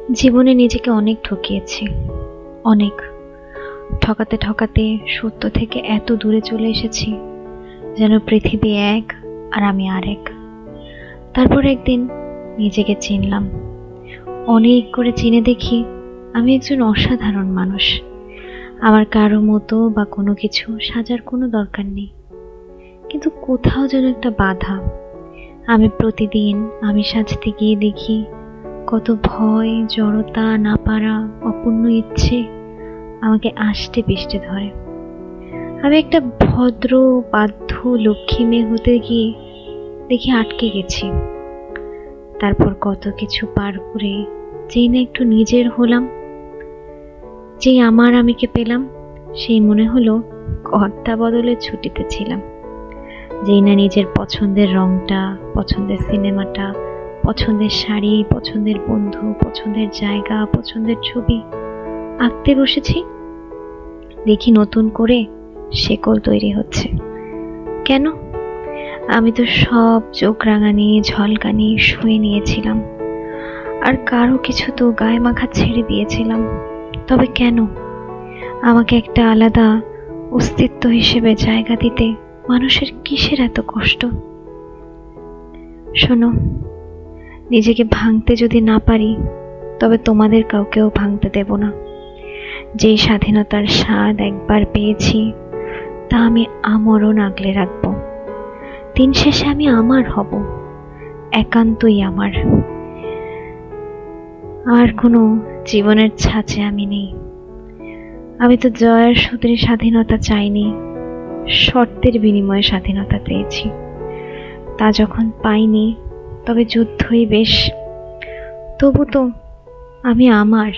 জীবনে নিজেকে অনেক ঠকিয়েছি, অনেক। ঠকাতে ঠকাতে সত্য থেকে এত দূরে চলে এসেছি যেন পৃথিবী এক আর আমি আরেক। তারপর একদিন নিজেকে চিনলাম। অনেক করে চিনে দেখি আমি একজন অসাধারণ মানুষ। আমার কারো মতো বা কোনো কিছু সাজার কোনো দরকার নেই, কিন্তু কোথাও যেন একটা বাধা। আমি প্রতিদিন আমি সাজতে গিয়ে দেখি কত ভয়, জড়তা, না পারা, অপূর্ণ ইচ্ছে আমাকে আষ্টে পিষ্টে ধরে। আমি একটা ভদ্র, বাধ্য, লক্ষ্মী মেয়ে হতে গিয়ে দেখি আটকে গেছি। তারপর কত কিছু পার করে যেই না একটু নিজের হলাম, যেই আমার আমিকে পেলাম, সেই মনে হলো কর্তা বদলে ছুটিতে ছিলাম। যেই না নিজের পছন্দের রংটা, পছন্দের সিনেমাটা, পছন্দের শাড়ি, পছন্দের বন্ধু, পছন্দের জায়গা, পছন্দের ছবি আঁকতে বসেছি, দেখি নতুন করে শেকল তৈরি হচ্ছে। কেন? আমি তো সব চোখ রাঙানি, ঝলকানি শুয়ে নিয়েছিলাম, আর কারো কিছু তো গায়ে মাখা ছেড়ে দিয়েছিলাম। তবে কেন আমাকে একটা আলাদা অস্তিত্ব হিসেবে জায়গা দিতে মানুষের কিসের এত কষ্ট? শোনো, নিজেকে ভাঙতে যদি না পারি, তবে তোমাদের কাউকেও ভাঙতে দেব না। যেই স্বাধীনতার স্বাদ একবার পেয়েছি, তা আমি আমরণ আগলে রাখবো। দিন শেষে আমি আমার হব, একান্তই আমার। আর কোনো জীবনের ছাঁচে আমি নেই। আমি তো জয়ের সূত্রে স্বাধীনতা চাইনি, শর্তের বিনিময়ে স্বাধীনতা পেয়েছি। তা যখন পাইনি, তবে যুদ্ধই বেশ। তবু তো আমি আমার।